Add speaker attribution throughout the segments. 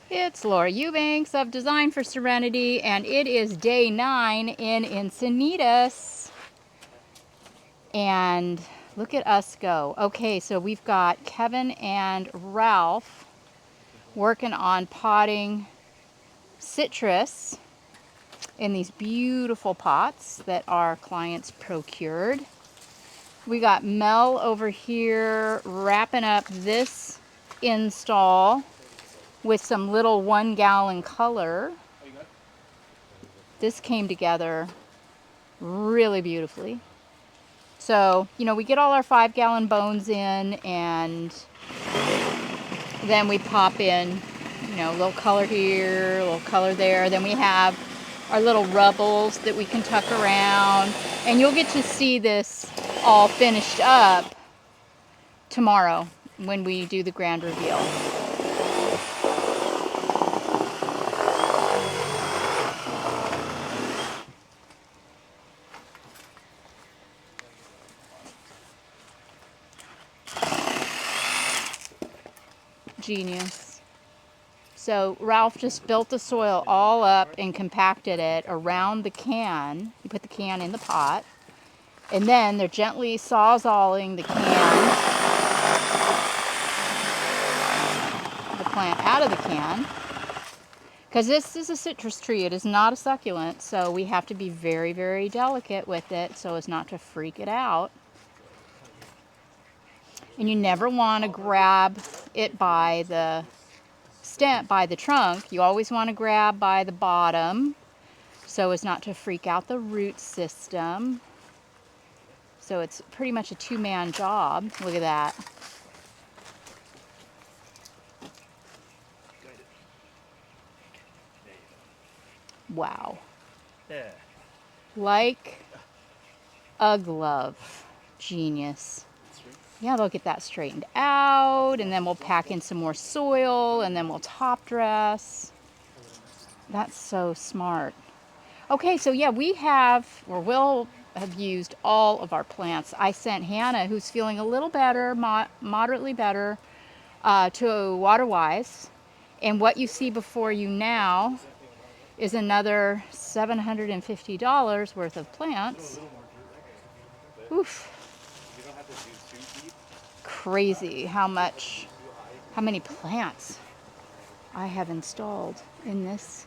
Speaker 1: It's Laura Eubanks of Design for Serenity, and it is day 9 in Encinitas. And look at us go. Okay, so we've got Kevin and Ralph working on potting citrus in these beautiful pots that our clients procured. We got Mel over here wrapping up this install with some little 1-gallon color. This came together really beautifully. So, we get all our 5-gallon bones in, and then we pop in, a little color here, a little color there. Then we have our little rubbles that we can tuck around. And you'll get to see this all finished up tomorrow when we do the grand reveal. Genius. So Ralph just built the soil all up and compacted it around the can. You put the can in the pot, and then they're gently sawzalling the plant out of the can, because this is a citrus tree. It is not a succulent, so we have to be very, very delicate with it so as not to freak it out. And you never want to grab it by the stem, by the trunk. You always want to grab by the bottom so as not to freak out the root system. So it's pretty much a two-man job. Look at that. Wow.
Speaker 2: Yeah.
Speaker 1: Like a glove. Genius. Yeah, they'll get that straightened out, and then we'll pack in some more soil, and then we'll top dress. That's so smart. Okay, so yeah, we have, or will have used all of our plants. I sent Hannah, who's feeling a little better, moderately better, to Waterwise. And what you see before you now is another $750 worth of plants. Oof. Crazy how many plants I have installed in this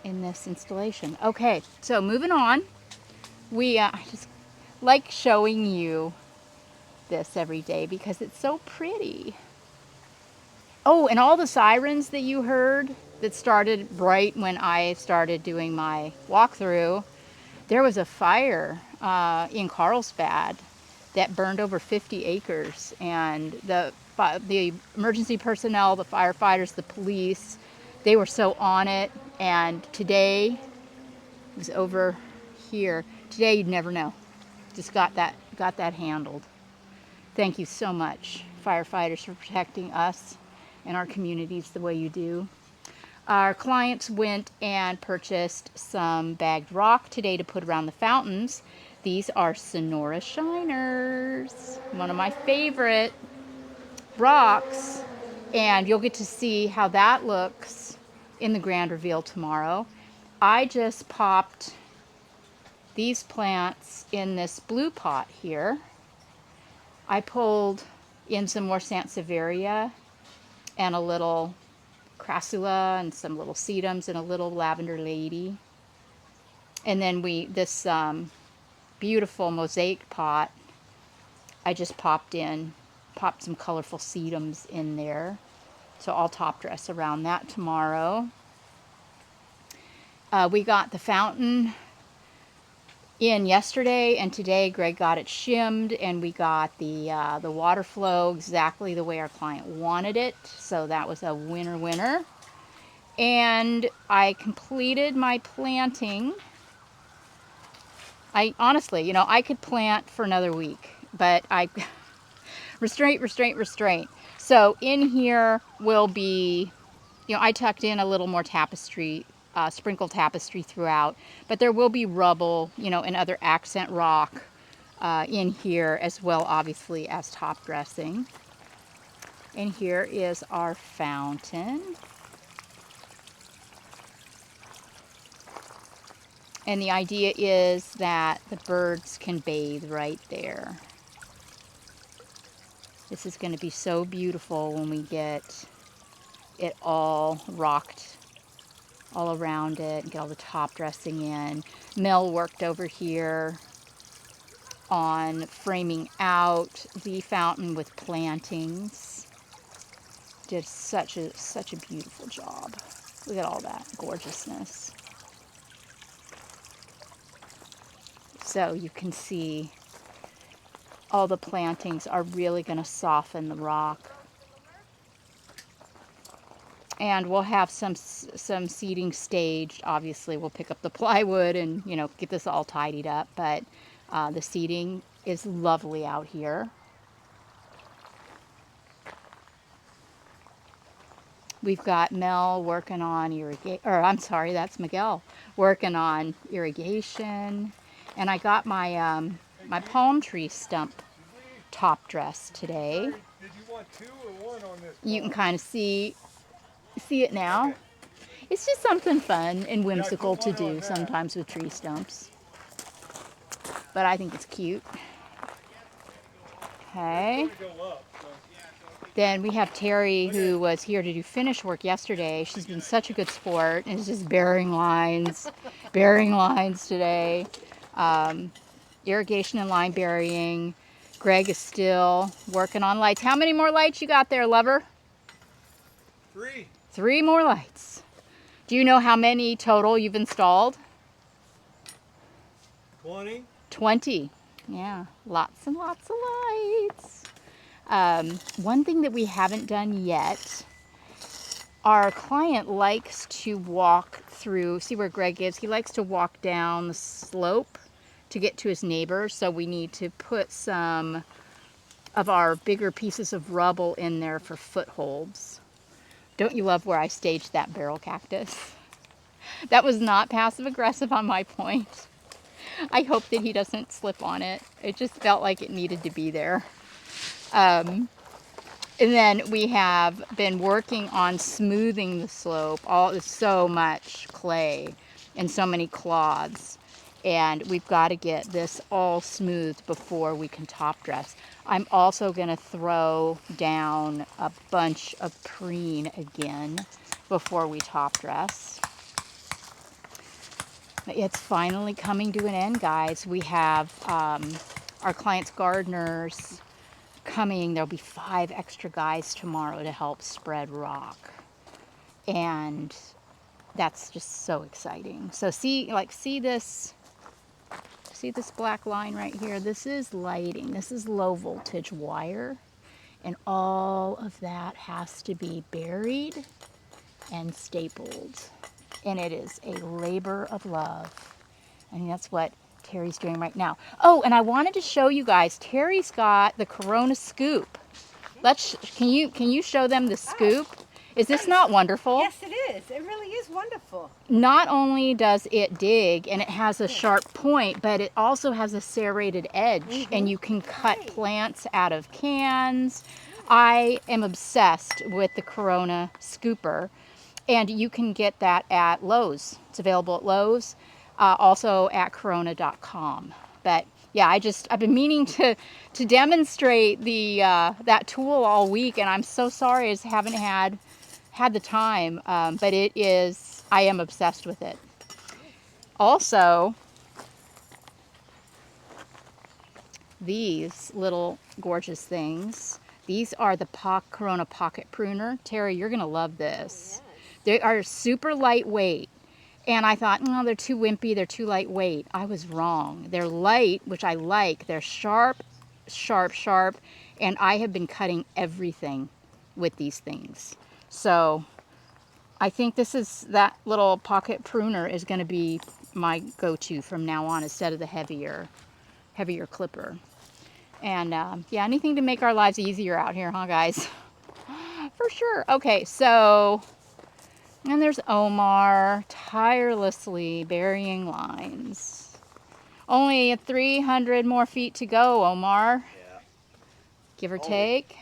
Speaker 1: installation. Okay, so moving on. I just like showing you this every day because it's so pretty. Oh, and all the sirens that you heard that started right when I started doing my walkthrough, there was a fire in Carlsbad that burned over 50 acres, and the emergency personnel, the firefighters, the police, they were so on it. And today, it was over here. Today, you'd never know. Just got that handled. Thank you so much, firefighters, for protecting us and our communities the way you do. Our clients went and purchased some bagged rock today to put around the fountains. These are Sonora Shiners, one of my favorite rocks, and you'll get to see how that looks in the grand reveal tomorrow. I just popped these plants in this blue pot here. I pulled in some more Sansevieria and a little crassula and some little sedums and a little lavender lady. And then this beautiful mosaic pot, I just popped some colorful sedums in there. So I'll top dress around that tomorrow. We got the fountain in yesterday, and today Greg got it shimmed, and we got the water flow exactly the way our client wanted it. So that was a winner. And I completed my planting. I honestly, I could plant for another week, but I restraint. So in here will be, I tucked in a little more tapestry, sprinkled tapestry throughout, but there will be rubble, and other accent rock in here as well, obviously, as top dressing. And here is our fountain. And the idea is that the birds can bathe right there. This is going to be so beautiful when we get it all rocked all around it and get all the top dressing in. Mel worked over here on framing out the fountain with plantings. Did such a beautiful job. Look at all that gorgeousness. So you can see all the plantings are really going to soften the rock. And we'll have some seating staged. Obviously, we'll pick up the plywood and, you know, get this all tidied up. But the seating is lovely out here. We've got Mel working on irrigation, or I'm sorry, that's Miguel working on irrigation. And I got my my palm tree stump top dressed today.
Speaker 2: Did you want 2 or 1 on this?
Speaker 1: You can kind of see it now. Okay. It's just something fun and whimsical to do sometimes with tree stumps. But I think it's cute. Okay. Then we have Terry, who was here to do finish work yesterday. She's been such a good sport and is just bearing lines today. Irrigation and line burying. Greg is still working on lights. How many more lights you got there, lover?
Speaker 2: 3.
Speaker 1: 3 more lights. Do you know how many total you've installed?
Speaker 2: 20.
Speaker 1: 20. Yeah, lots and lots of lights. One thing that we haven't done yet, our client likes to walk through, see where Greg is? He likes to walk down the slope to get to his neighbor, so we need to put some of our bigger pieces of rubble in there for footholds. Don't you love where I staged that barrel cactus? That was not passive aggressive on my point. I hope that he doesn't slip on it. It just felt like it needed to be there. And then we have been working on smoothing the slope. So much clay and so many cloths. And we've got to get this all smoothed before we can top dress. I'm also going to throw down a bunch of preen again before we top dress. It's finally coming to an end, guys. We have our clients' gardeners coming. There'll be 5 extra guys tomorrow to help spread rock. And that's just so exciting. So see this black line right here? This is lighting. This is low voltage wire. And all of that has to be buried and stapled. And it is a labor of love. I mean, that's what Terry's doing right now. Oh, and I wanted to show you guys, Terry's got the Corona scoop. Can you show them the scoop? Is this not wonderful?
Speaker 3: Yes, it is. It really is wonderful.
Speaker 1: Not only does it dig and it has a sharp point, but it also has a serrated edge, and you can cut plants out of cans. I am obsessed with the Corona scooper, and you can get that at Lowe's. It's available at Lowe's, also at corona.com. But yeah, I've been meaning to demonstrate that tool all week, and I'm so sorry I just haven't had the time, but I am obsessed with it. Also, these little gorgeous things, these are the Corona Pocket Pruner. Terry, you're gonna love this. They are super lightweight. And I thought, no, they're too wimpy, they're too lightweight. I was wrong. They're light, which I like. They're sharp, sharp, sharp. And I have been cutting everything with these things. So I think that little pocket pruner is going to be my go-to from now on instead of the heavier clipper. And yeah, anything to make our lives easier out here, huh, guys? For sure. Okay, so... And there's Omar, tirelessly burying lines. Only 300 more feet to go, Omar.
Speaker 2: Yeah.
Speaker 1: Give or take.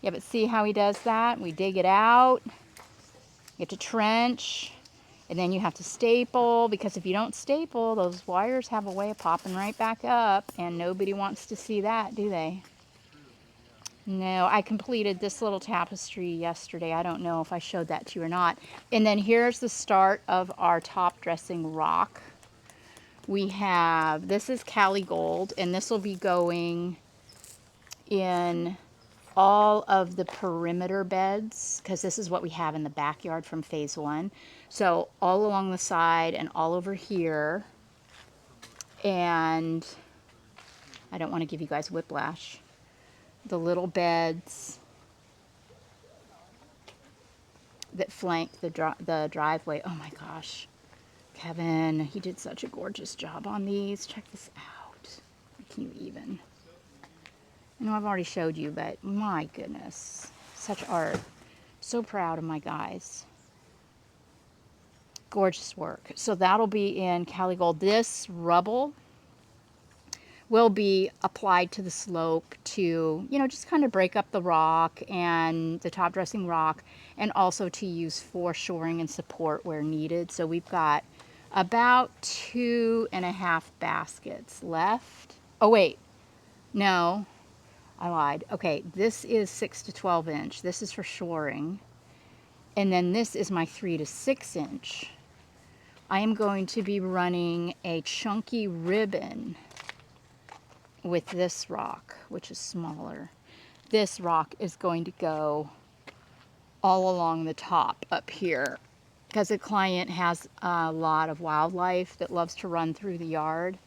Speaker 1: Yeah, but see how he does that? We dig it out. You have to trench. And then you have to staple, because if you don't staple, those wires have a way of popping right back up, and nobody wants to see that, do they? No, I completed this little tapestry yesterday. I don't know if I showed that to you or not. And then here's the start of our top dressing rock. We have, this is Cali Gold, and this will be going in all of the perimeter beds, because this is what we have in the backyard from phase 1. So all along the side and all over here. And I don't want to give you guys whiplash. The little beds that flank the driveway. Oh my gosh. Kevin, he did such a gorgeous job on these. Check this out. Can you even? I know I've already showed you, but my goodness. Such art. So proud of my guys. Gorgeous work. So that'll be in Cali Gold. This rubble will be applied to the slope to, you know, just kind of break up the rock and the top dressing rock, and also to use for shoring and support where needed. So we've got about 2.5 baskets left. Oh wait, no, I lied. Okay, this is 6 to 12 inch. This is for shoring. And then this is my 3 to 6 inch. I am going to be running a chunky ribbon with this rock, which is smaller. This rock is going to go all along the top up here, because the client has a lot of wildlife that loves to run through the yard,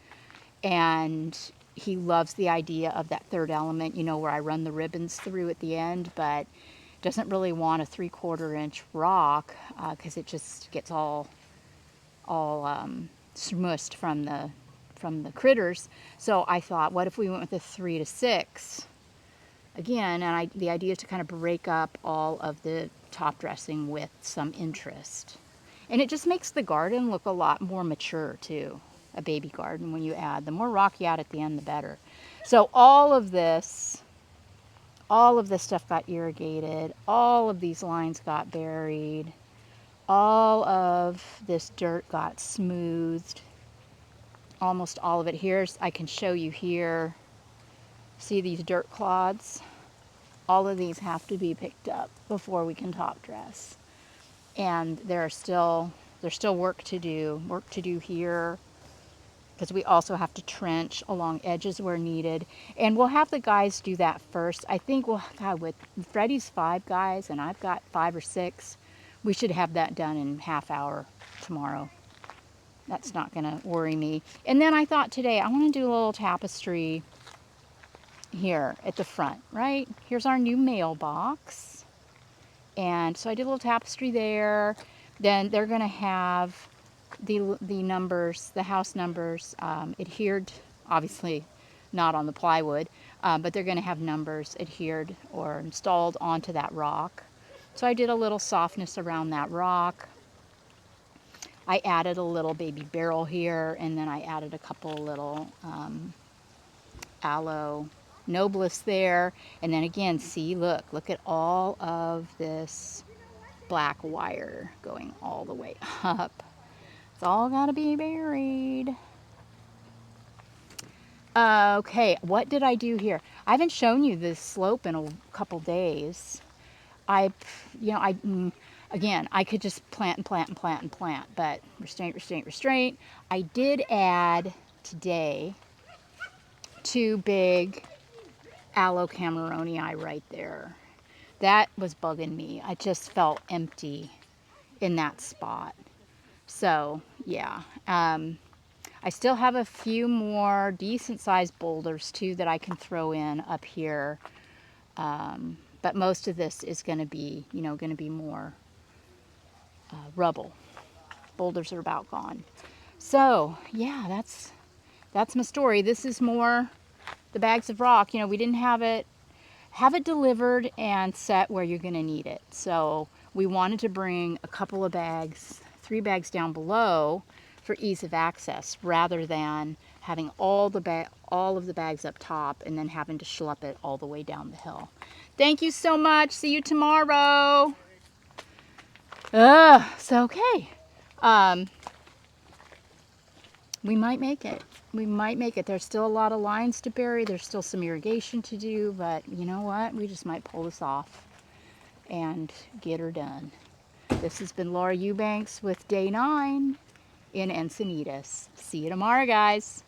Speaker 1: and he loves the idea of that third element, you know, where I run the ribbons through at the end, but doesn't really want a 3/4 inch rock, because it just gets all smushed from the critters. So I thought, what if we went with a 3 to 6? Again, and the idea is to kind of break up all of the top dressing with some interest. And it just makes the garden look a lot more mature too, a baby garden, when you add. The more rock you add at the end, the better. So all of this stuff got irrigated. All of these lines got buried. All of this dirt got smoothed. Almost all of it. I can show you here. See these dirt clods? All of these have to be picked up before we can top dress. And there's still work to do here, because we also have to trench along edges where needed. And we'll have the guys do that first. I think with Freddie's 5 guys and I've got 5 or 6, we should have that done in half hour tomorrow. That's not going to worry me. And then I thought today I want to do a little tapestry here at the front, right? Here's our new mailbox. And so I did a little tapestry there. Then they're going to have the numbers, the house numbers, adhered, obviously not on the plywood, but they're going to have numbers adhered or installed onto that rock. So I did a little softness around that rock. I added a little baby barrel here, and then I added a couple little aloe noblesse there. And then again, see, look at all of this black wire going all the way up. It's all got to be buried. Okay, what did I do here? I haven't shown you this slope in a couple days. Again, I could just plant and plant and plant and plant, but restraint. I did add today 2 big aloe cameronii right there. That was bugging me. I just felt empty in that spot. So, yeah. I still have a few more decent sized boulders too that I can throw in up here. But most of this is going to be, more rubble. Boulders are about gone. So, yeah, that's my story. This is more the bags of rock. We didn't have it delivered and set where you're going to need it. So we wanted to bring a couple of bags, 3 bags down below for ease of access, rather than having all of the bags up top and then having to schlep it all the way down the hill. Thank you so much. See you tomorrow. So okay. Um, we might make it. We might make it. There's still a lot of lines to bury. There's still some irrigation to do, but you know what? We just might pull this off and get her done. This has been Laura Eubanks with day 9 in Encinitas. See you tomorrow, guys.